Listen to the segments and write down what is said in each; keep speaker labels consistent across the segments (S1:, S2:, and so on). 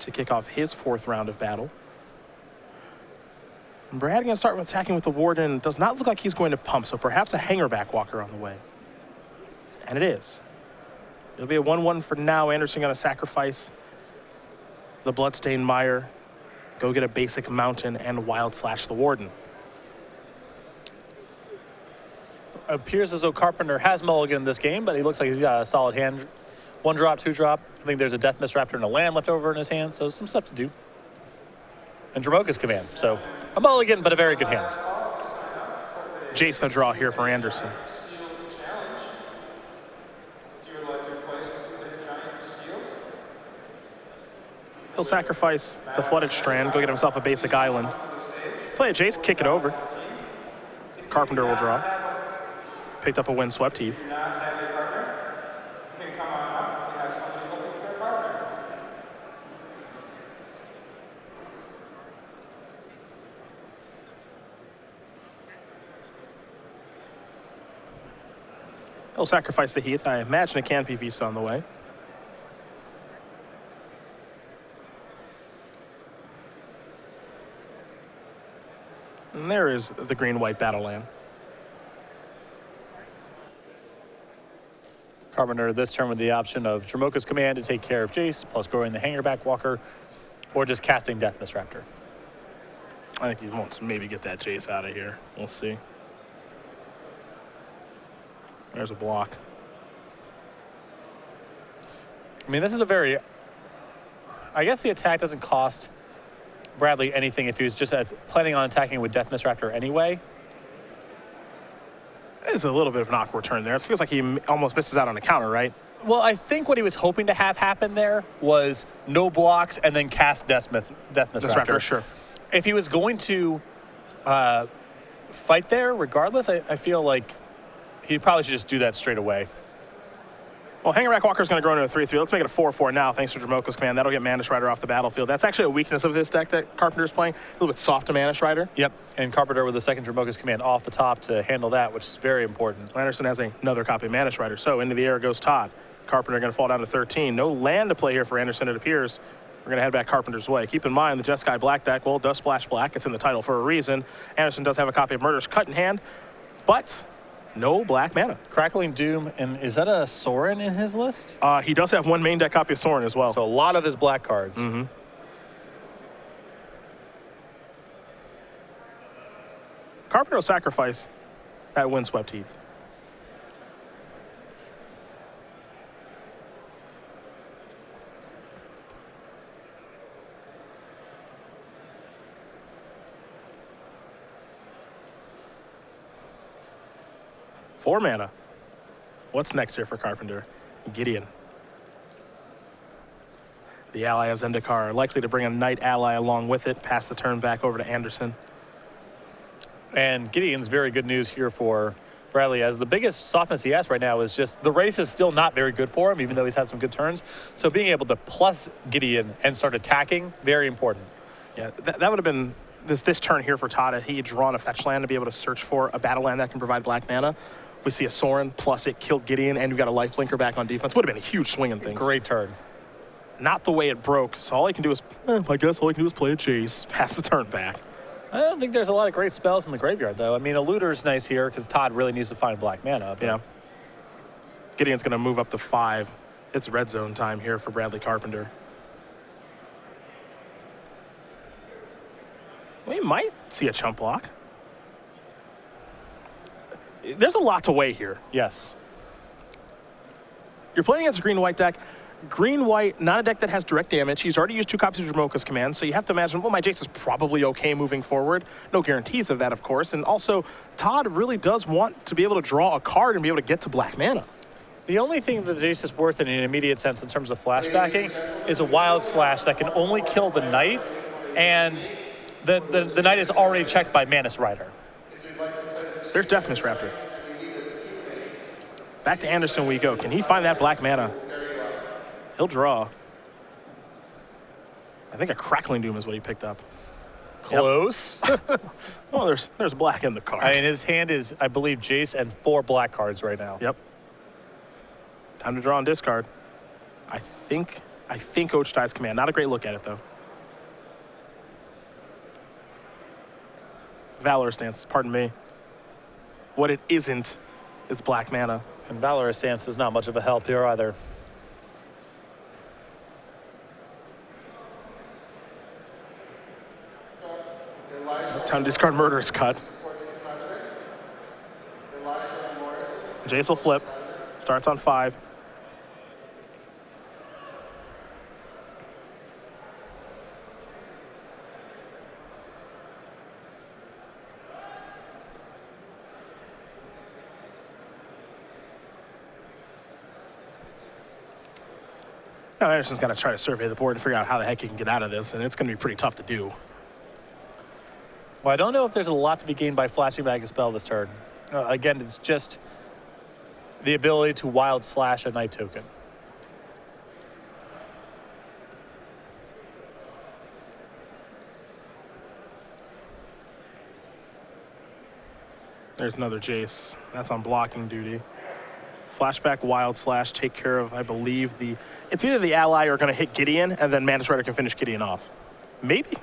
S1: to kick off his 4th round of battle. And Brad going to start with attacking with the Warden. Does not look like he's going to pump, so perhaps a Hangerback Walker on the way. And it is. It'll be a 1-1 for now. Anderson going to sacrifice the Bloodstained Mire, go get a basic Mountain, and Wild Slash the Warden.
S2: Appears as though Carpenter has mulligan in this game, but he looks like he's got a solid hand. 1 drop, 2 drop. I think there's a Death Mist Raptor and a land left over in his hand, so some stuff to do. And Dromoka's command, so a mulligan, but a very good hand.
S1: Jace the draw here for Anderson. He'll sacrifice the Flooded Strand, go get himself a basic island. Play a Jace, kick it over. Carpenter will draw. Picked up a Windswept Heath. He'll sacrifice the Heath. I imagine a Canopy Feast on the way. And there is the green-white Battleland.
S2: Carpenter this turn with the option of Dromoka's command to take care of Jace, plus growing the Hangerback Walker, or just casting Death Mist Raptor.
S1: I think he wants to maybe get that Jace out of here. We'll see. There's a block.
S2: I mean, this is a very... I guess the attack doesn't cost Bradley anything if he was just planning on attacking with Death Mist Raptor anyway.
S1: It's a little bit of an awkward turn there. It feels like he almost misses out on a counter, right?
S2: Well, I think what he was hoping to have happen there was no blocks and then cast Death Mist Raptor.
S1: Sure.
S2: If he was going to fight there, regardless, I feel like he probably should just do that straight away.
S1: Well, Hangerback Walker's going to grow into a 3-3. Let's make it a 4-4 now, thanks to Dromoka's command. That'll get Mana Strider off the battlefield. That's actually a weakness of this deck that Carpenter's playing. A little bit soft to Mana Strider.
S2: Yep, and Carpenter with the second Dromoka's command off the top to handle that, which is very important.
S1: Anderson has another copy of Mana Strider. So into the air goes Todd. Carpenter going to fall down to 13. No land to play here for Anderson, it appears. We're going to head back Carpenter's way. Keep in mind, the Jeskai Black deck, well, does splash black. It's in the title for a reason. Anderson does have a copy of Murder's Cut in hand, but no black mana.
S2: Crackling Doom, and is that a Sorin in his list?
S1: He does have 1 main deck copy of Sorin as well.
S2: So a lot of his black cards.
S1: Mm-hmm. Carpenter will sacrifice that Windswept Heath. Four mana. What's next here for Carpenter? Gideon. The ally of Zendikar, likely to bring a Knight ally along with it, pass the turn back over to Anderson.
S2: And Gideon's very good news here for Bradley, as the biggest softness he has right now is just the race is still not very good for him, even though he's had some good turns. So being able to plus Gideon and start attacking, very important.
S1: Yeah, that would have been this turn here for Todd. He had drawn a fetch land to be able to search for a battle land that can provide black mana. We see a Sorin, plus it killed Gideon, and we've got a lifelinker back on defense. Would have been a huge swing in things.
S2: Great turn.
S1: Not the way it broke, so all he can do is, I guess all he can do is play a Jace, pass the turn back.
S2: I don't think there's a lot of great spells in the graveyard, though. I mean, a Looter's nice here because Todd really needs to find black mana.
S1: Yeah. Gideon's going to move up to 5. It's red zone time here for Bradley Carpenter. We might see a chump block. There's a lot to weigh here.
S2: Yes.
S1: You're playing against a green-white deck. Green-white, not a deck that has direct damage. He's already used 2 copies of Dromoka's command, so you have to imagine, well, my Jace is probably okay moving forward. No guarantees of that, of course. And also, Todd really does want to be able to draw a card and be able to get to black mana.
S2: The only thing that Jace is worth in an immediate sense in terms of flashbacking is a Wild Slash that can only kill the Knight, and the Knight is already checked by Mana Strider.
S1: There's Death Mist Raptor. Back to Anderson we go. Can he find that black mana? He'll draw. I think a Crackling Doom is what he picked up.
S2: Close.
S1: Yep. Well, there's black in the card.
S2: I mean, his hand is, I believe, Jace and 4 black cards right now.
S1: Yep. Time to draw and discard. I think I think Ochitai's command. Not a great look at it, though. Valorous Stance, pardon me. What it isn't is black mana.
S2: And Valorous Stance is not much of a help here either.
S1: Time to discard Murderous Cut. Jace will flip. Starts on 5. Now Anderson's got to try to survey the board and figure out how the heck he can get out of this, and it's going to be pretty tough to do.
S2: Well, I don't know if there's a lot to be gained by flashing back a spell this turn. Again, it's just the ability to wild slash a night token.
S1: There's another Jace. That's on blocking duty. Flashback, wild slash, take care of, I believe, it's either the ally or going to hit Gideon, and then Mana Strider can finish Gideon off. Maybe.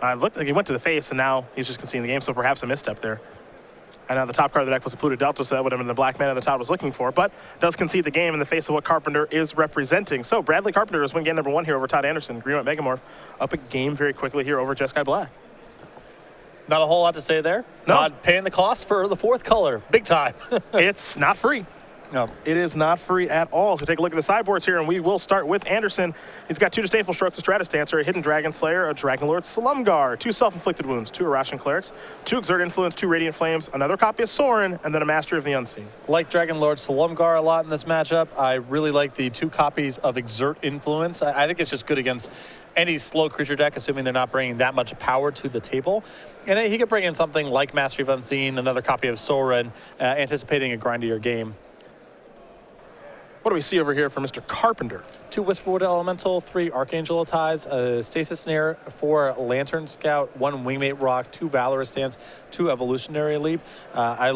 S1: It looked like he went to the face, and now he's just conceding the game, so perhaps a misstep there. And now the top card of the deck was a Polluted Delta, so that would have been the black mana that Todd was looking for, but does concede the game in the face of what Carpenter is representing. So Bradley Carpenter is win game number 1 here over Todd Anderson. Green White Megamorph up a game very quickly here over Jeskai Black.
S2: Not a whole lot to say there.
S1: No.
S2: Todd paying the cost for the 4th color. Big time.
S1: It's not free.
S2: No.
S1: It is not free at all. So take a look at the sideboards here, and we will start with Anderson. He's got 2 Disdainful Strokes, a Stratus Dancer, a Hidden Dragon Slayer, a Dragonlord Slumgar, 2 Self-Inflicted Wounds, 2 Irrational Clerics, 2 Exert Influence, 2 Radiant Flames, another copy of Sorin, and then a Master of the Unseen.
S2: Like Dragonlord Slumgar a lot in this matchup. I really like the 2 copies of Exert Influence. I think it's just good against any slow creature deck, assuming they're not bringing that much power to the table. And he could bring in something like Mastery of Unseen, another copy of Sorin, anticipating a grindier game.
S1: What do we see over here for Mr. Carpenter?
S2: 2 Whisperwood Elemental, 3 Archangel Ties, a Stasis Snare, 4 Lantern Scout, 1 Wingmate Rock, 2 Valorous Stance, 2 Evolutionary Leap. I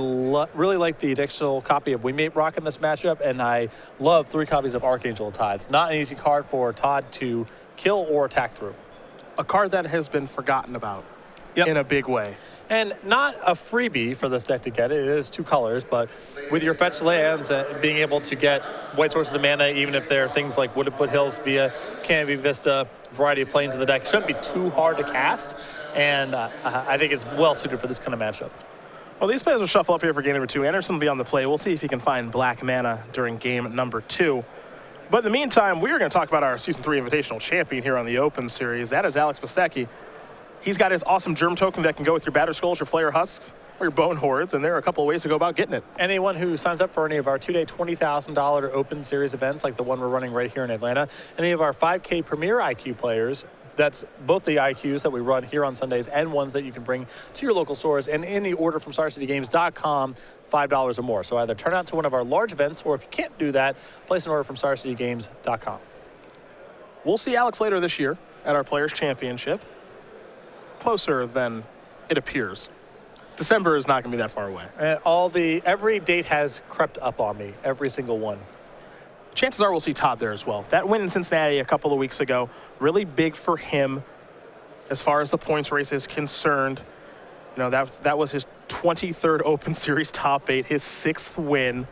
S2: really like the additional copy of Wingmate Rock in this matchup, and I love 3 copies of Archangel Ties. Not an easy card for Todd to kill or attack through.
S1: A card that has been forgotten about in a big way.
S2: And not a freebie for this deck to get. It is 2 colors, but with your fetch lands, being able to get white sources of mana, even if they're things like Wooded Foothills via Canopy Vista, variety of planes in the deck, shouldn't be too hard to cast. And I think it's well suited for this kind of matchup.
S1: Well, these players will shuffle up here for game number 2. Anderson will be on the play. We'll see if he can find black mana during game number 2. But in the meantime, we are going to talk about our Season 3 Invitational champion here on the Open Series. That is Alex Bastecki. He's got his awesome Germ token that can go with your Batter Skulls, your Flayer Husks, or your Bone Hordes, and there are a couple of ways to go about getting it.
S2: Anyone who signs up for any of our 2-day $20,000 Open Series events, like the one we're running right here in Atlanta, any of our 5K Premier IQ players, that's both the IQs that we run here on Sundays and ones that you can bring to your local stores, and any order from StarCityGames.com, $5 or more. So either turn out to one of our large events, or if you can't do that, place an order from StarCityGames.com.
S1: We'll see Alex later this year at our Players' Championship. Closer than it appears. December is not going to be that far away.
S2: And every date has crept up on me, every single one.
S1: Chances are we'll see Todd there as well. That win in Cincinnati a couple of weeks ago, really big for him as far as the points race is concerned. You know, that was his 23rd Open Series top 8, his 6th win.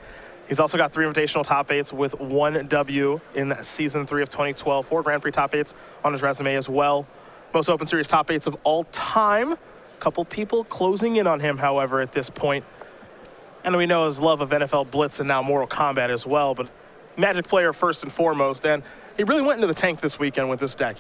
S1: He's also got 3 invitational top 8s with 1 W in Season 3 of 2012, 4 Grand Prix top 8s on his resume as well. Most Open Series top 8s of all time. A couple people closing in on him, however, at this point. And we know his love of NFL Blitz and now Mortal Kombat as well, but Magic player first and foremost. And he really went into the tank this weekend with this deck.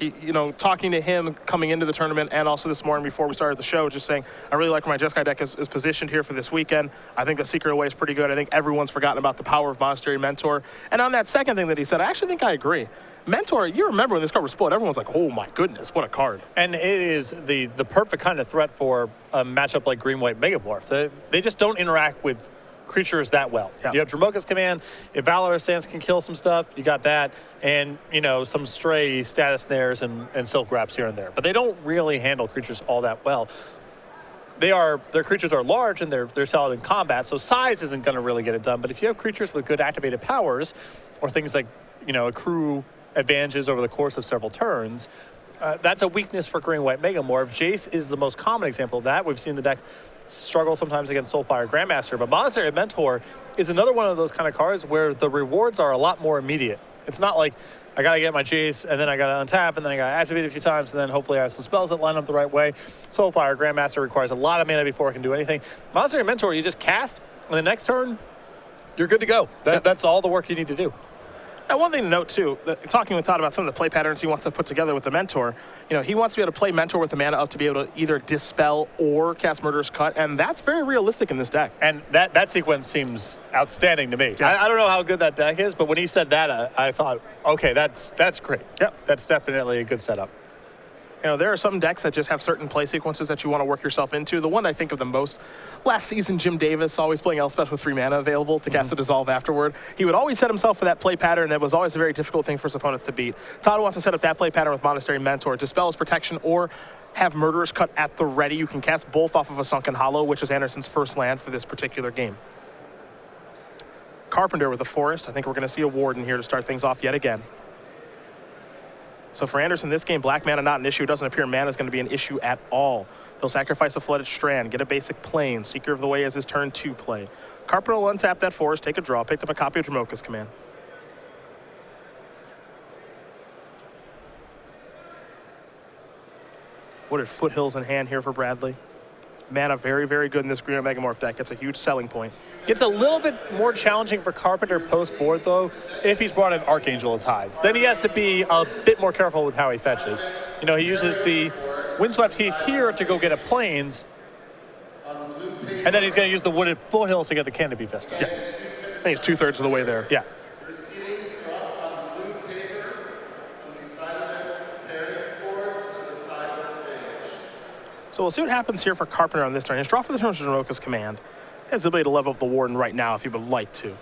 S1: Talking to him coming into the tournament and also this morning before we started the show, just saying, I really like where my Jeskai deck is positioned here for this weekend. I think the Secret Away is pretty good. I think everyone's forgotten about the power of Monastery Mentor. And on that second thing that he said, I actually think I agree. Mentor, you remember when this card was split, everyone's like, oh my goodness, what a card.
S2: And it is the perfect kind of threat for a matchup like Green-White Megamorph. They just don't interact with creatures that well.
S1: Yeah.
S2: You have Dromoka's Command. If Valorous Stance can kill some stuff, you got that. And, some stray Status Snares and Silk Wraps here and there. But they don't really handle creatures all that well. Their creatures are large and they're solid in combat, so size isn't going to really get it done. But if you have creatures with good activated powers, or things like accrue advantages over the course of several turns. That's a weakness for green-white Megamorph. Jace is the most common example of that. We've seen the deck struggle sometimes against Soulfire Grandmaster, but Monastery Mentor is another one of those kind of cards where the rewards are a lot more immediate. It's not like I got to get my Jace, and then I got to untap, and then I got to activate a few times, and then hopefully I have some spells that line up the right way. Soulfire Grandmaster requires a lot of mana before it can do anything. Monastery Mentor, you just cast, and the next turn, you're good to go. That's all the work you need to do.
S1: Now, one thing to note, too, talking with Todd about some of the play patterns he wants to put together with the Mentor, he wants to be able to play Mentor with the mana up to be able to either dispel or cast Murderous Cut, and that's very realistic in this deck.
S2: And that sequence seems outstanding to me.
S1: Yeah.
S2: I don't know how good that deck is, but when he said that, I thought, okay, that's great.
S1: Yep.
S2: That's definitely a good setup.
S1: There are some decks that just have certain play sequences that you want to work yourself into. The one I think of the most, last season, Jim Davis, always playing Elspeth with 3 mana available to cast a Dissolve afterward. He would always set himself for that play pattern that was always a very difficult thing for his opponents to beat. Todd wants to set up that play pattern with Monastery Mentor, Dispel his protection, or have Murderous Cut at the ready. You can cast both off of a Sunken Hollow, which is Anderson's first land for this particular game. Carpenter with a Forest. I think we're going to see a Warden here to start things off yet again. So for Anderson, this game, black mana not an issue. It doesn't appear mana is going to be an issue at all. He'll sacrifice a Flooded Strand, get a basic Plane. Seeker of the Way as his turn 2 play. Carpenter will untap that Forest, take a draw, picked up a copy of Dromoka's Command. Wooded Foothills in hand here for Bradley. Mana very good in this Green Megamorph deck. It's a huge selling point.
S2: Gets a little bit more challenging for Carpenter post-board, though, if he's brought in Archangel of Tides. Then he has to be a bit more careful with how he fetches. He uses the Windswept Heath here to go get a Plains, and then he's going to use the Wooded Foothills to get the Canopy Vista.
S1: Yeah. I think it's 2/3 of the way there.
S2: Yeah.
S1: So we'll see what happens here for Carpenter on this turn. His draw for the turn is Dromoka's Command. He has the ability to level up the Warden right now if he would like to.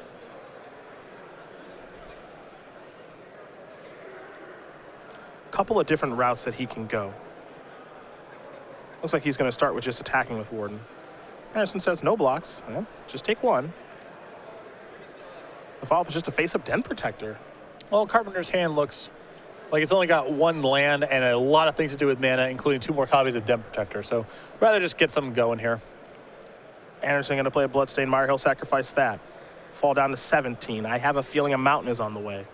S1: Couple of different routes that he can go. Looks like he's going to start with just attacking with Warden. Anderson says no blocks. Well, just take 1. The follow-up is just a face-up Den Protector.
S2: Well, Carpenter's hand looks like it's only got 1 land and a lot of things to do with mana, including 2 more copies of Den Protector. So rather just get something going here.
S1: Anderson going to play a Bloodstained Mire. He'll sacrifice that. Fall down to 17. I have a feeling a Mountain is on the way.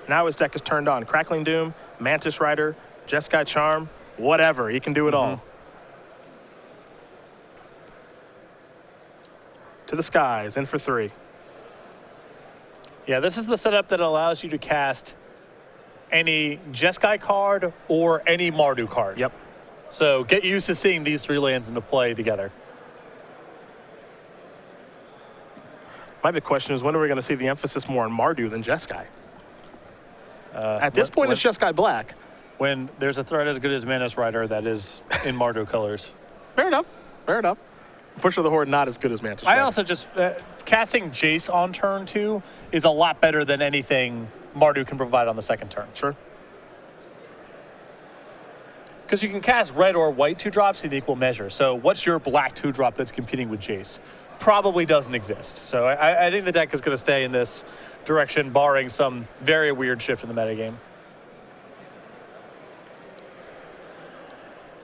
S1: Now his deck is turned on. Crackling Doom, Mantis Rider, Jeskai Charm, whatever. He can do it all. To the skies, in for 3.
S2: Yeah, this is the setup that allows you to cast any Jeskai card or any Mardu card.
S1: Yep.
S2: So get used to seeing these 3 lands into play together.
S1: My big question is, when are we going to see the emphasis more on Mardu than Jeskai? At this point, it's Jeskai Black.
S2: When there's a threat as good as Mantis Rider that is in Mardu colors.
S1: Fair enough. Push of the Horde not as good as Mantis Rider.
S2: I also just, casting Jace on turn 2 is a lot better than anything Mardu can provide on the second turn.
S1: Sure.
S2: Because you can cast red or white 2-drops in equal measure. So what's your black 2-drop that's competing with Jace? Probably doesn't exist. So I think the deck is going to stay in this direction, barring some very weird shift in the metagame.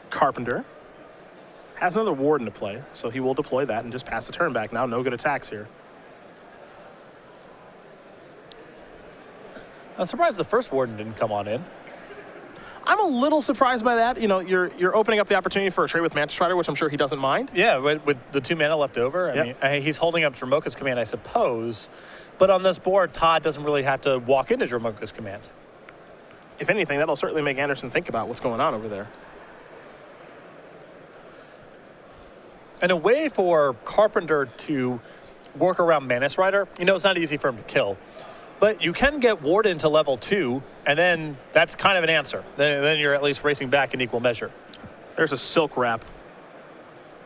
S1: Carpenter has another Warden to play, so he will deploy that and just pass the turn back now. No good attacks here.
S2: I'm surprised the first Warden didn't come on in.
S1: I'm a little surprised by that. You're opening up the opportunity for a trade with Mantis Rider, which I'm sure he doesn't mind.
S2: Yeah, with the 2 mana left over. I mean, he's holding up Dromoka's Command, I suppose. But on this board, Todd doesn't really have to walk into Dromoka's Command.
S1: If anything, that'll certainly make Anderson think about what's going on over there.
S2: And a way for Carpenter to work around Mantis Rider, it's not easy for him to kill. But you can get Warden to level 2, and then that's kind of an answer. Then you're at least racing back in equal measure.
S1: There's a Silk Wrap.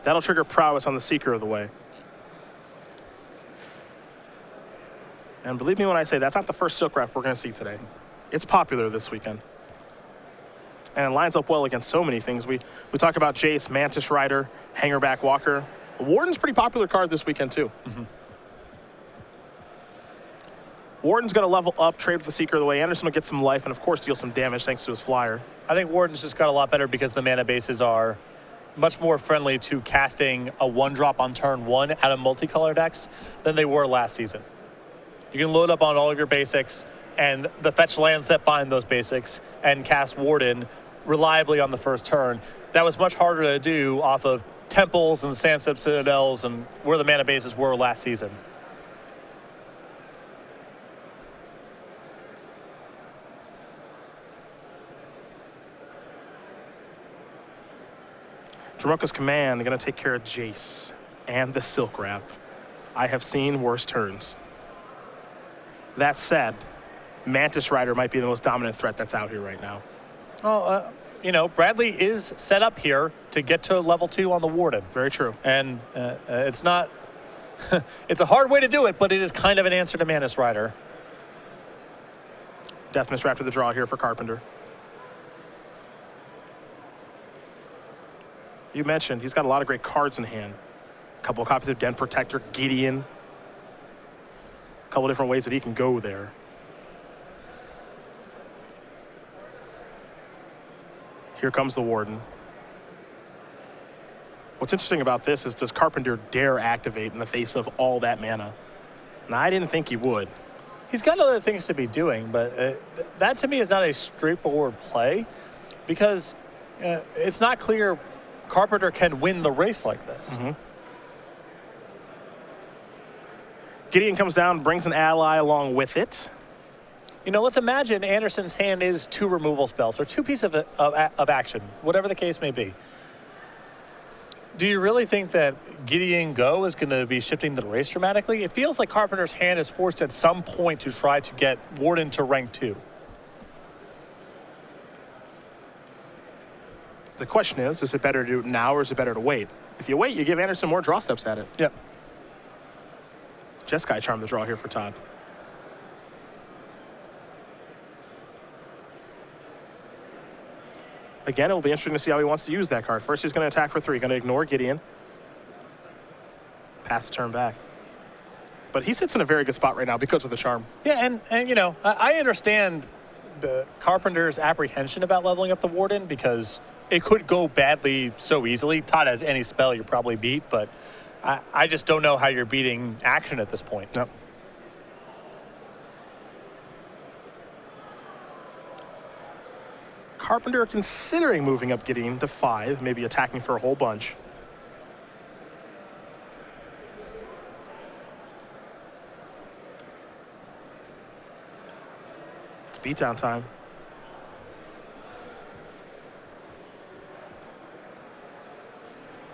S1: That'll trigger Prowess on the Seeker of the Way. And believe me when I say that's not the first Silk Wrap we're going to see today. It's popular this weekend. And it lines up well against so many things. We talk about Jace, Mantis Rider, Hangerback Walker. Warden's a pretty popular card this weekend, too. Warden's going to level up, trade with the Seeker of the Way. Anderson will get some life and, of course, deal some damage thanks to his flyer.
S2: I think Warden's just got a lot better because the mana bases are much more friendly to casting a 1-drop on turn 1 out of multicolor decks than they were last season. You can load up on all of your basics and the fetch lands that find those basics and cast Warden reliably on the first turn. That was much harder to do off of Temples and Sandstep Citadels and where the mana bases were last season.
S1: Dromoka's Command going to take care of Jace and the Silk Wrap. I have seen worse turns. That said, Mantis Rider might be the most dominant threat that's out here right now.
S2: Oh, you know, Bradley is set up here to get to level 2 on the Warden.
S1: Very true.
S2: And it's not, it's a hard way to do it, but it is kind of an answer to Mantis Rider.
S1: Deathmiss Raptor the draw here for Carpenter. You mentioned he's got a lot of great cards in hand. A couple of copies of Den Protector, Gideon. A couple different ways that he can go there. Here comes the Warden. What's interesting about this is, does Carpenter dare activate in the face of all that mana? And I didn't think he would.
S2: He's got other things to be doing, but that to me is not a straightforward play because it's not clear Carpenter can win the race like this.
S1: Mm-hmm. Gideon comes down, brings an ally along with it.
S2: You know, let's imagine Anderson's hand is 2 removal spells or 2 pieces of action, whatever the case may be. Do you really think that Gideon Go is going to be shifting the race dramatically? It feels like Carpenter's hand is forced at some point to try to get Warden to rank 2.
S1: The question is it better to do it now or is it better to wait? If you wait, you give Anderson more draw steps at it.
S2: Yep.
S1: Jeskai Charm the draw here for Todd. Again, it'll be interesting to see how he wants to use that card. First, he's going to attack for 3. Going to ignore Gideon. Pass the turn back. But he sits in a very good spot right now because of the charm.
S2: Yeah, and you know, I understand the Carpenter's apprehension about leveling up the Warden because it could go badly so easily. Todd has any spell you probably beat, but I just don't know how you're beating action at this point.
S1: No. Carpenter considering moving up Gideon to 5, maybe attacking for a whole bunch. It's beatdown time.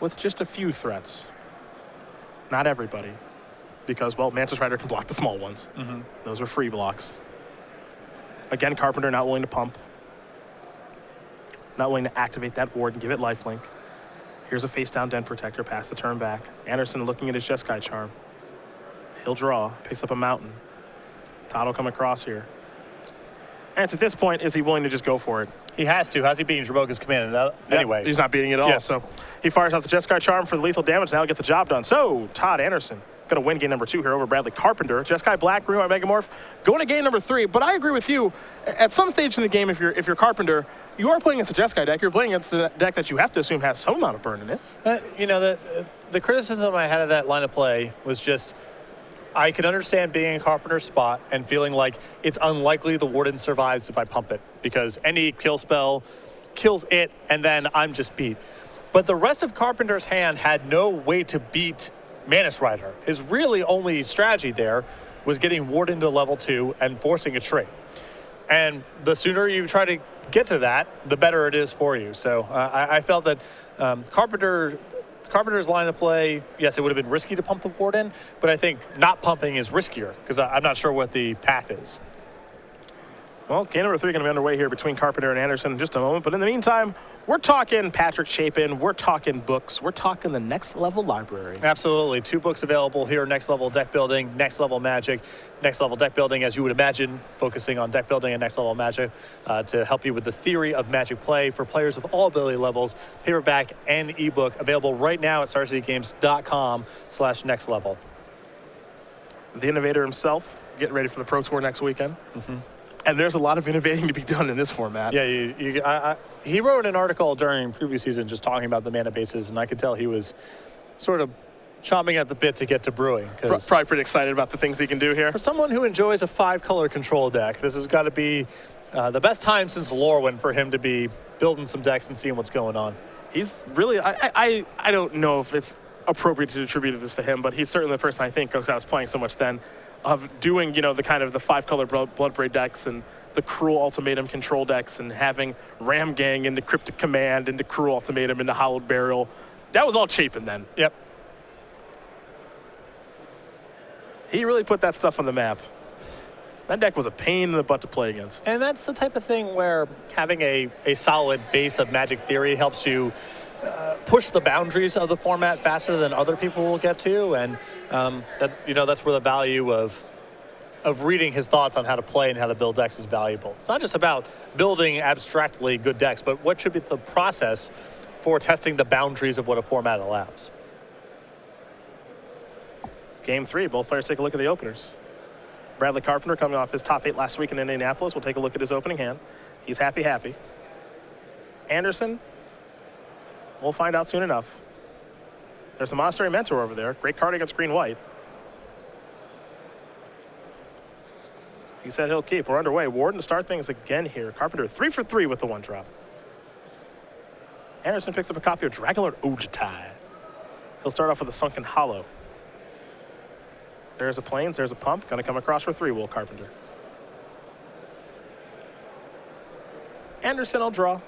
S1: With just a few threats. Not everybody. Because, well, Mantis Rider can block the small ones.
S2: Mm-hmm.
S1: Those are free blocks. Again, Carpenter not willing to pump. Not willing to activate that ward and give it lifelink. Here's a face-down Den Protector, pass the turn back. Anderson looking at his Jeskai Charm. He'll draw, picks up a mountain. Todd will come across here. And it's at this point, is he willing to just go for it?
S2: He has to. How's he beating Dromoka's Command anyway?
S1: He's not beating it at all.
S2: Yeah.
S1: So he fires off the Jeskai Charm for the lethal damage. Now he'll get the job done. So Todd Anderson going to win game number 2 here over Bradley Carpenter. Jeskai Black, Green White Megamorph, going to game number 3. But I agree with you. At some stage in the game, if you're Carpenter, you are playing against a Jeskai deck. You're playing against a deck that you have to assume has some amount of burn in it.
S2: You know, the criticism I had of that line of play was just I can understand being in Carpenter's spot and feeling like it's unlikely the Warden survives if I pump it because any kill spell kills it and then I'm just beat. But the rest of Carpenter's hand had no way to beat Mantis Rider. His really only strategy there was getting Warden to level 2 and forcing a trade. And the sooner you try to get to that, the better it is for you. So I felt that Carpenter's line of play, yes, it would have been risky to pump the Warden, but I think not pumping is riskier because I'm not sure what the path is.
S1: Well, game number 3 going to be underway here between Carpenter and Anderson in just a moment. But in the meantime, we're talking Patrick Chapin. We're talking books. We're talking the Next Level Library.
S2: Absolutely. 2 books available here. Next Level Deck Building, Next Level Magic. Next Level Deck Building, as you would imagine, focusing on deck building and Next Level Magic to help you with the theory of Magic play for players of all ability levels. Paperback and ebook available right now at StarCityGames.com/nextlevel.
S1: The innovator himself, getting ready for the Pro Tour next weekend. And there's a lot of innovating to be done in this format.
S2: Yeah, he wrote an article during previous season just talking about the mana bases, and I could tell he was sort of chomping at the bit to get to brewing.
S1: Probably pretty excited about the things he can do here.
S2: For someone who enjoys a 5-color control deck, this has got to be the best time since Lorwyn for him to be building some decks and seeing what's going on.
S1: He's really, I don't know if it's appropriate to attribute this to him, but he's certainly the person I think, because I was playing so much then, of doing, the kind of the 5-color Bloodbraid decks and the Cruel Ultimatum control decks and having Ram Gang into Cryptic Command, into Cruel Ultimatum, into Hallowed Burial. That was all Chapin then.
S2: Yep.
S1: He really put that stuff on the map. That deck was a pain in the butt to play against.
S2: And that's the type of thing where having a solid base of Magic Theory helps you push the boundaries of the format faster than other people will get to, and that's where the value of reading his thoughts on how to play and how to build decks is valuable. It's not just about building abstractly good decks, but what should be the process for testing the boundaries of what a format allows.
S1: Game 3, both players take a look at the openers. Bradley Carpenter, coming off his top 8 last week in Indianapolis, will take a look at his opening hand. He's happy. Anderson, we'll find out soon enough. There's a Monastery Mentor over there. Great card against green-white. He said he'll keep. We're underway. Warden to start things again here. Carpenter 3 for 3 with the 1-drop. Anderson picks up a copy of Dragonlord Ojutai. He'll start off with a Sunken Hollow. There's a Plains, there's a Pump. Gonna come across for 3, Will Carpenter. Anderson will draw.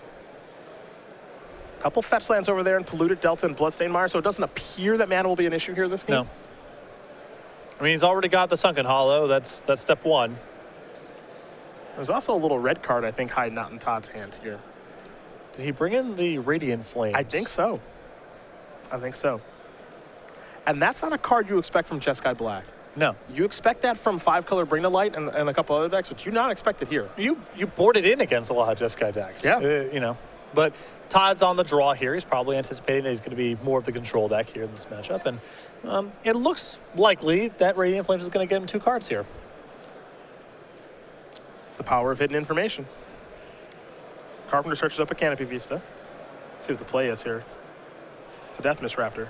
S1: Couple fetch lands over there in Polluted Delta and Bloodstained Mire, so it doesn't appear that mana will be an issue here this game.
S2: No. I mean, he's already got the Sunken Hollow. That's step 1.
S1: There's also a little red card, I think, hiding out in Todd's hand here.
S2: Did he bring in the Radiant Flames?
S1: I think so. And that's not a card you expect from Jeskai Black.
S2: No.
S1: You expect that from 5-color Bring to Light and a couple other decks, but you not expect it here.
S2: You board it in against a lot of Jeskai decks.
S1: Yeah.
S2: But Todd's on the draw here. He's probably anticipating that he's going to be more of the control deck here in this matchup. And it looks likely that Radiant Flames is going to get him 2 cards here.
S1: It's the power of hidden information. Carpenter searches up a Canopy Vista. Let's see what the play is here. It's a Deathmist Raptor.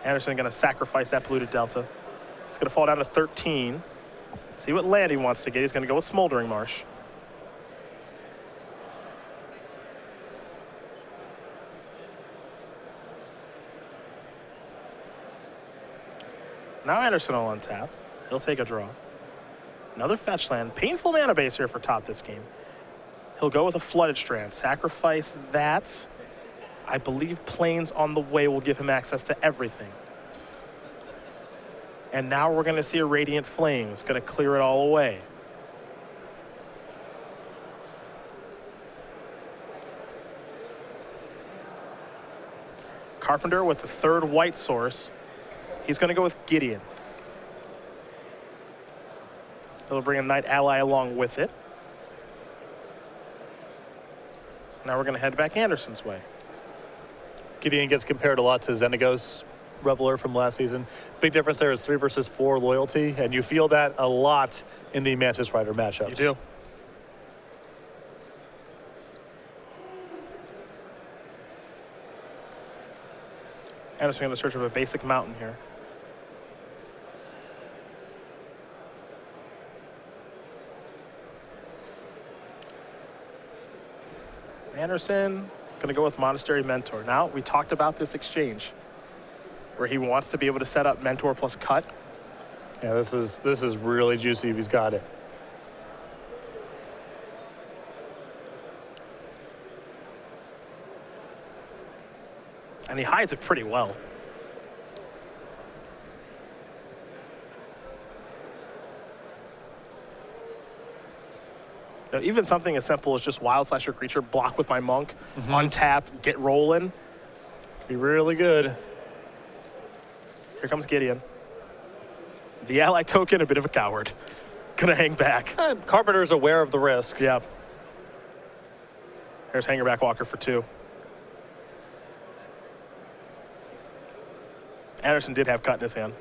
S1: Anderson going to sacrifice that Polluted Delta. It's going to fall down to 13. See what land he wants to get. He's going to go with Smoldering Marsh. Now Anderson will untap. He'll take a draw. Another fetch land. Painful mana base here for Todd this game. He'll go with a Flooded Strand. Sacrifice that. I believe Plains on the way will give him access to everything. And now we're going to see a Radiant Flame. It's going to clear it all away. Carpenter with the 3rd white source. He's going to go with Gideon. He'll bring a Knight Ally along with it. Now we're going to head back Anderson's way.
S2: Gideon gets compared a lot to Xenagos Reveler from last season. Big difference there is 3 versus 4 loyalty, and you feel that a lot in the Mantis Rider matchups.
S1: You do. Anderson going to search up a basic mountain here. Anderson going to go with Monastery Mentor. Now, we talked about this exchange where he wants to be able to set up Mentor plus Cut.
S2: Yeah, this is really juicy if he's got it.
S1: And he hides it pretty well. Now, even something as simple as just Wild Slash your creature, block with my Monk, untap, get rolling.
S2: Be really good.
S1: Here comes Gideon. The ally token, a bit of a coward. Gonna hang back.
S2: Carpenter's aware of the risk.
S1: Yep. Here's Hangerback Walker for 2. Anderson did have Cut in his hand.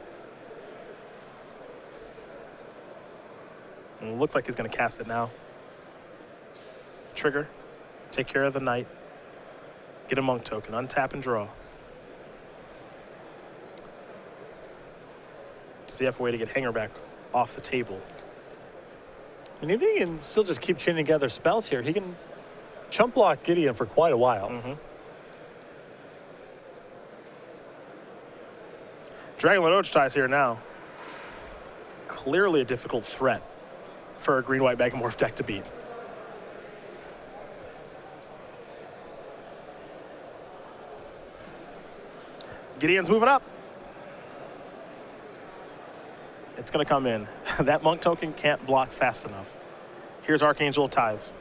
S1: And it looks like he's going to cast it now. Trigger. Take care of the knight. Get a monk token. Untap and draw. Does he have a way to get hanger back off the table?
S2: And if he can still just keep chaining together spells here, he can chump block Gideon for quite a while.
S1: Dragonlord Ochitai is here now. Clearly a difficult threat for a green-white Megamorph deck to beat. Gideon's moving up. It's going to come in. That monk token can't block fast enough. Here's Archangel of Tithes.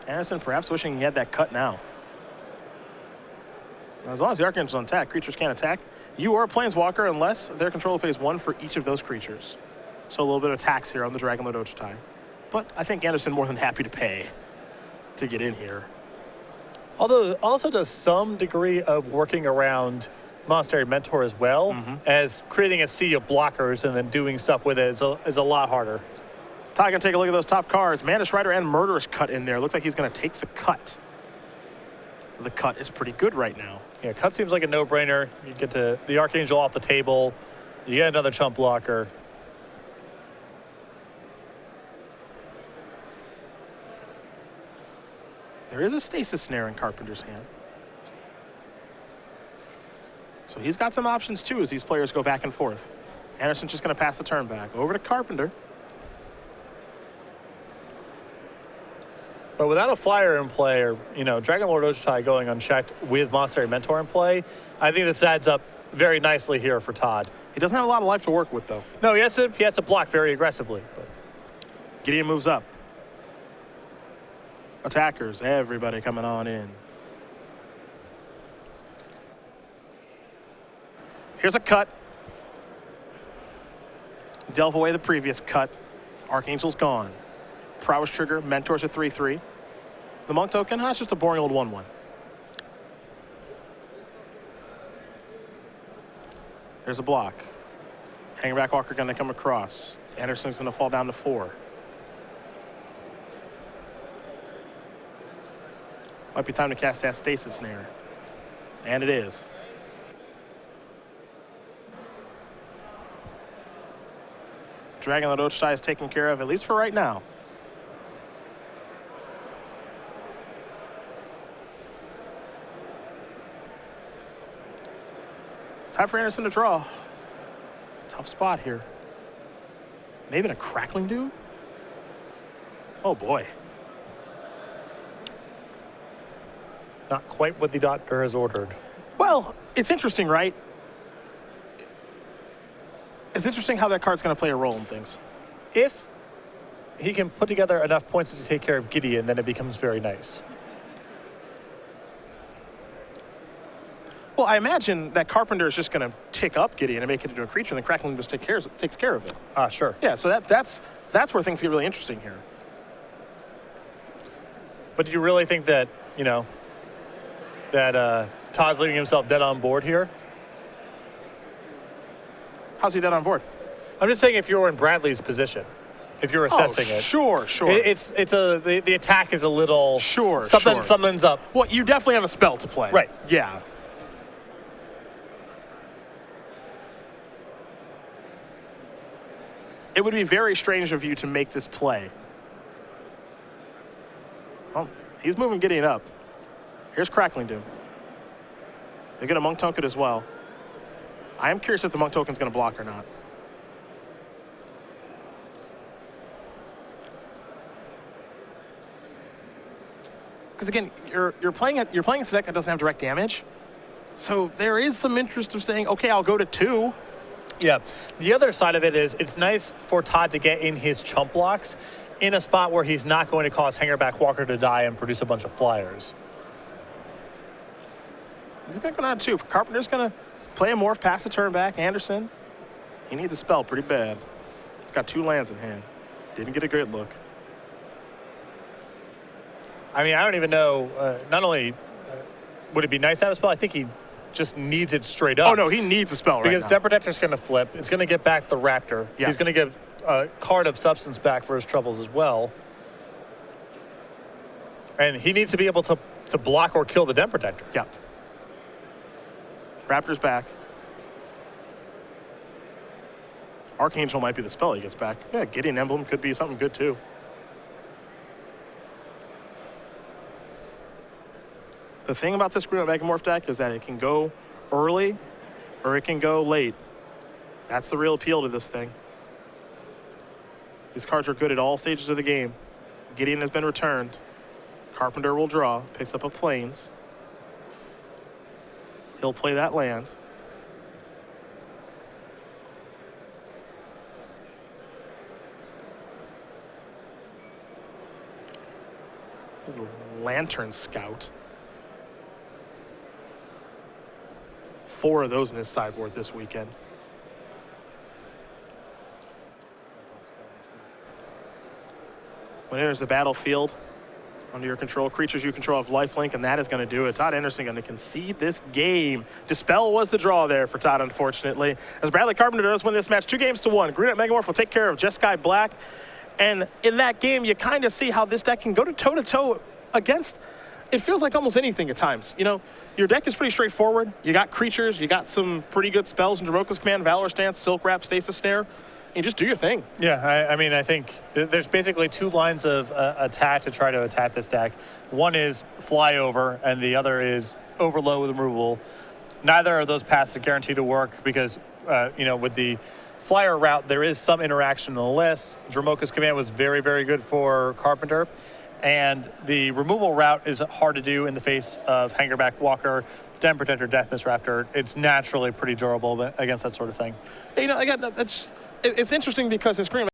S1: Anderson perhaps wishing he had that cut now. As long as the Archangel's on attack, creatures can't attack. You are a Planeswalker unless their controller pays 1 for each of those creatures. So a little bit of tax here on the Dragonlord Ochitai. But I think Anderson more than happy to pay to get in here.
S2: Although it also does some degree of working around Monastery Mentor as well, as creating a sea of blockers and then doing stuff with it is a lot harder.
S1: Todd can take a look at those top cards. Manish Rider and Murderous Cut in there. Looks like he's going to take the cut. The cut is pretty good right now.
S2: Yeah, cut seems like a no-brainer. You get to the Archangel off the table. You get another chump blocker.
S1: There is a Stasis Snare in Carpenter's hand. So he's got some options too as these players go back and forth. Anderson's just going to pass the turn back. Over to Carpenter.
S2: But without a flyer in play, or Dragonlord Ochitai going unchecked with Monastery Mentor in play, I think this adds up very nicely here for Todd.
S1: He doesn't have a lot of life to work with, though.
S2: No, he has to block very aggressively. But
S1: Gideon moves up. Attackers, everybody coming on in. Here's a cut. Delve away the previous cut. Archangel's gone. Prowess trigger, Mentor's a 3/3. The monk token, it's just a boring old 1/1. There's a block. Hangerback Walker gonna come across. Anderson's gonna fall down to 4. Might be time to cast that Stasis Snare. And it is. Dragonlord Ochitai is taken care of, at least for right now. Time for Anderson to draw. Tough spot here. Maybe in a Crackling Doom? Oh boy.
S2: not quite what the doctor has ordered.
S1: Well, it's interesting, right? It's interesting how that card's going to play a role in things.
S2: If he can put together enough points to take care of Gideon, then it becomes very nice.
S1: Well, I imagine that Carpenter is just going to tick up Gideon and make it into a creature, and then Crackling just takes care of it.
S2: Sure.
S1: Yeah, so that's where things get really interesting here.
S2: But do you really think that, you know, that Todd's leaving himself dead on board here?
S1: How's he dead on board?
S2: I'm just saying if you're in Bradley's position, if you're assessing it.
S1: Sure.
S2: The attack is a little...
S1: Sure.
S2: Something's up.
S1: Well, you definitely have a spell to play.
S2: Right.
S1: Yeah. It would be very strange of you to make this play. Well, he's moving Gideon up. Here's Crackling Doom. They get a Monk Token as well. I am curious if the Monk Token's going to block or not. Because again, you're playing a deck that doesn't have direct damage. So there is some interest of saying, okay, I'll go to 2.
S2: Yeah. The other side of it is it's nice for Todd to get in his chump blocks in a spot where he's not going to cause Hangerback Walker to die and produce a bunch of flyers.
S1: He's going to go down to 2. Carpenter's going to play a morph, pass the turn back. Anderson, he needs a spell pretty bad. He's got 2 lands in hand. Didn't get a great look.
S2: I mean, I don't even know, not only would it be nice to have a spell, I think he just needs it straight up.
S1: Oh, no, he needs a spell
S2: Because
S1: right now.
S2: Den Protector's going to flip. It's going to get back the Raptor.
S1: Yeah.
S2: He's going to get a card of substance back for his troubles as well. And he needs to be able to block or kill the Den Protector.
S1: Yeah. Raptor's back. Archangel might be the spell he gets back. Yeah, Gideon Emblem could be something good too. The thing about this Green White Megamorph deck is that it can go early or it can go late. That's the real appeal to this thing. These cards are good at all stages of the game. Gideon has been returned. Carpenter will draw, picks up a Plains. He'll play that land. This is a Lantern Scout. 4 of those in his sideboard this weekend. When it enters the battlefield, under your control, creatures you control have lifelink, and that is going to do it. Todd Anderson going to concede this game. Dispel was the draw there for Todd, unfortunately. As Bradley Carpenter does win this match 2-1. Green White Megamorph will take care of Jeskai Black. And in that game, you kind of see how this deck can go toe-to-toe against, it feels like almost anything at times. You know, your deck is pretty straightforward. You got creatures, you got some pretty good spells in Dromoka's Command, Valor Stance, Silk Wrap, Stasis Snare. You just do your thing.
S2: Yeah, I mean, I think there's basically 2 lines of attack to try to attack this deck. One is flyover, and the other is overload with removal. Neither of those paths are guaranteed to work because, you know, with the flyer route, there is some interaction in the list. Dromoka's Command was very, very good for Carpenter. And the removal route is hard to do in the face of Hangerback Walker, Den Protector, Deathmist Raptor. It's naturally pretty durable against that sort of thing.
S1: You know, again, it's interesting because his Green